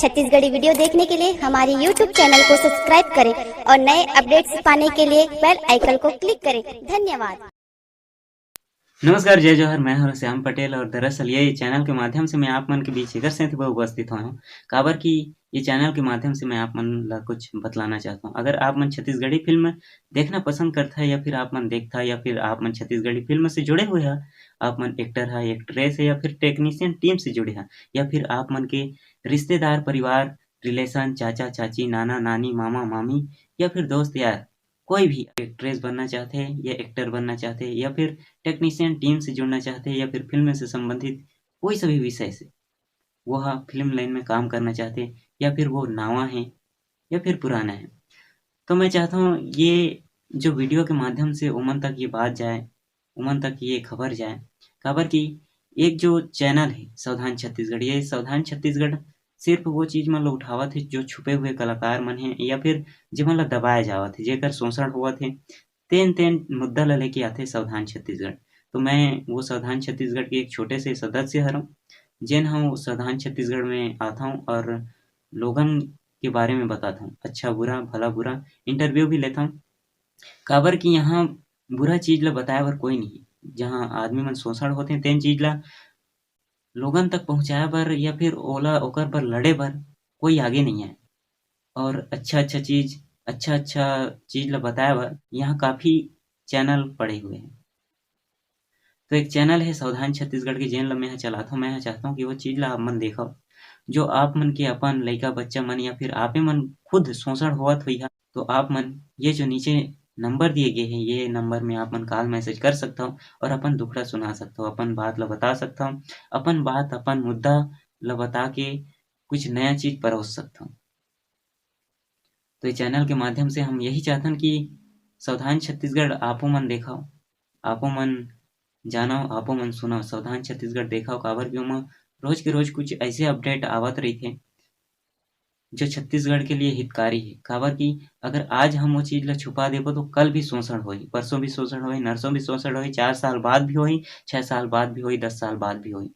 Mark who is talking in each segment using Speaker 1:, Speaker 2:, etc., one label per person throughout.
Speaker 1: Chhattisgarhi video देखने के लिए हमारे YouTube चैनल को सब्सक्राइब करें और नए अपडेट्स पाने के लिए बेल आइकन को क्लिक करें। धन्यवाद।
Speaker 2: नमस्कार, जय जवाहर। मैं हूं श्याम पटेल और दरअसल ये चैनल के माध्यम से मैं आप मन के बीच एकर सेंथ उपस्थित हुआ हूँ। काबर की ये चैनल के माध्यम से मैं आप मन ला कुछ बतलाना चाहता हूँ। अगर आप मन छत्तीसगढ़ी फ़िल्म देखना पसंद करता है या फिर आप मन देखता है या फिर आप मन छत्तीसगढ़ी फ़िल्म से जुड़े हुए हैं, आप मन एक्टर है, एक्ट्रेस है या फिर टेक्नीशियन टीम से जुड़े हैं या फिर आप मन के रिश्तेदार, परिवार, रिलेशन, चाचा-चाची, नाना-नानी, मामा-मामी या फिर दोस्त यार, कोई भी एक्ट्रेस बनना चाहते हैं या एक्टर बनना चाहते हैं या फिर टेक्नीशियन टीम से जुड़ना चाहते हैं या फिर फ़िल्म से संबंधित कोई सा भी विषय से, वह फ़िल्म लाइन में काम करना चाहते हैं या फिर वो नवा हैं या फिर पुराना है। तो मैं चाहता हूँ ये जो वीडियो के माध्यम से ओमन तक ये बात जाए, ओमन तक ये खबर जाए। काबर की एक जो चैनल है सावधान छत्तीसगढ़, ये सावधान छत्तीसगढ़ सिर्फ़ वो चीज़ मन ल उठावत हे जो छुपे हुए कलाकार मन हे या फिर जेमन ल दबाए जावत हे, जेकर शोषण होवत हे, तेन-तेन मुद्दा ल लेके आथे सावधान छत्तीसगढ़। तो मैं वो सावधान छत्तीसगढ़ के एक छोटे से सदस्य हरव, जेन ह सावधान छत्तीसगढ़ में आता हूँ और लोगन के बारे में बताता हूँ, अच्छा-बुरा, भला-बुरा इंटरव्यू भी लेता हूँ। काबर की यहाँ बुरा चीज़ ल बताए बर कोई नहीं हे, जहाँ आदमी मन शोषण होथे तेन चीज़ ला लोगन तक पहुँचाए बर या फिर ओला ओकर बर लड़े बर कोई आगे नहीं आए और अच्छा-अच्छा चीज़ ल बताए बर यहाँ काफ़ी चैनल पड़े हुए हैं। तो एक चैनल है सावधान छत्तीसगढ़ के जेन ल मैं चलाता हूँ। मैं चाहता हूँ कि वो चीज़ ला आप मन देखव, जो आप मन के अपन लइका बच्चा मन या फिर आपे मन खुद शोषण होवत होइहा, तो आप मन ये जो नीचे नंबर दिए गए हैं, ये नंबर में आप मन कॉल मैसेज कर सकता हूँ और अपन दुखड़ा सुना सकता हूँ, अपन बात ल बता सकता हूँ, अपन बात, अपन मुद्दा ल बता के कुछ नया चीज़ परोस सकता हूँ। तो ये चैनल के माध्यम से हम यही चाहथन कि सावधान छत्तीसगढ़ आपो मन देखव, आपो मन जानव, आपो मन सुनव, सावधान छत्तीसगढ़ देखव। काबर की ओमा रोज़ के रोज़ कुछ ऐसे अपडेट आवत रहिथे, जो छत्तीसगढ़ के लिए हितकारी है। काबर की अगर आज हम वो चीज़ ला छुपा देबो तो कल भी शोषण होही, परसों भी शोषण होही, नरसों भी शोषण होही, 4 साल बाद भी होही, 6 साल बाद भी होही, 10 साल बाद भी होही।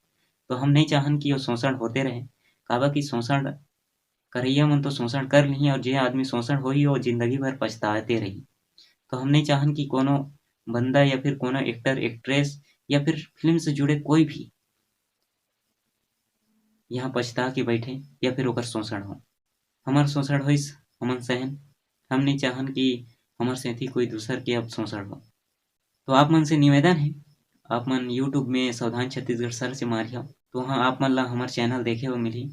Speaker 2: तो हम नहीं चाहन कि वो शोषण होते रहे। काबर की शोषण करइया मन तो शोषण कर लिही और जे आदमी शोषण होही वो ज़िंदगी भर पछताते रही। तो हम नहीं चाहन कि कोनो बंदा या फिर कोनो एक्टर, एक्ट्रेस या फिर फ़िल्म से जुड़े कोई भी यहाँ पछता के बैठे या फिर ओकर शोषण हो। हमर शोषण होइस हमन सहन, हम नहीं चाहन कि हमर सेंथी कोई दूसर के अब शोषण हो। तो आप मन से निवेदन है, आप मन यूट्यूब में सावधान छत्तीसगढ़ सर्च मारिहा तो वहाँ आप मन ला हमर चैनल देखे बर मिलही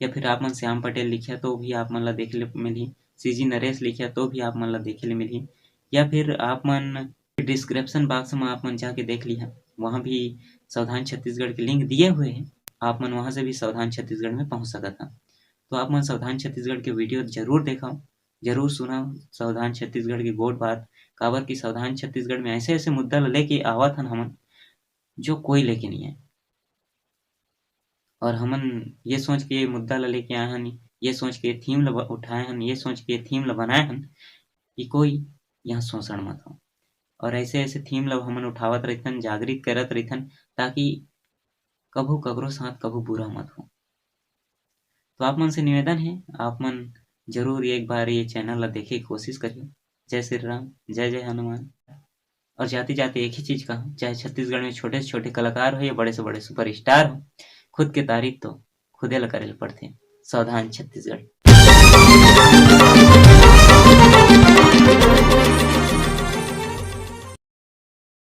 Speaker 2: या फिर आप मन श्याम पटेल लिखिया तो भी आप मन ला देखे ले मिलही, सीजी नरेश लिखिया तो भी आप मन ला देखे ले मिलही या फिर आप मन डिस्क्रिप्शन बॉक्स में आप मन जाके देख लिहा, वहाँ भी सावधान छत्तीसगढ़ के लिंक दिए हुए हैं, आप मन वहाँ से भी सावधान छत्तीसगढ़ में पहुँच सकत हन। तो आप मन सावधान छत्तीसगढ़ के वीडियो ज़रूर देखव, ज़रूर सुनव सावधान छत्तीसगढ़ की गोट बात। काबर की सावधान छत्तीसगढ़ में ऐसे-ऐसे मुद्दा ल लेके आवत हन हमन, जो कोई लेके नहीं आए। और हमन ये सोच के मुद्दा ल लेके आए हन, ये सोच के थीम ल उठाए हन, ये सोच के थीम ल बनाए हन कि कोई यहाँ शोषण मत हो। और ऐसे-ऐसे थीम ल हमन उठावत रहिथन, जागृत करत रहिथन ताकि कभू ककरो साथ कभू बुरा मत हो। तो आप मन से निवेदन है, आप मन ज़रूर एक बार ये चैनल ला देखे के कोशिश करियो। जय श्री राम, जय जय हनुमान। और जाते-जाते एक ही चीज़ कहूँ, चाहे छत्तीसगढ़ में छोटे से छोटे कलाकार हो या बड़े से बड़े सुपरस्टार हो, खुद के तारीफ तो खुदे ल करे ल पड़थे। सावधान छत्तीसगढ़।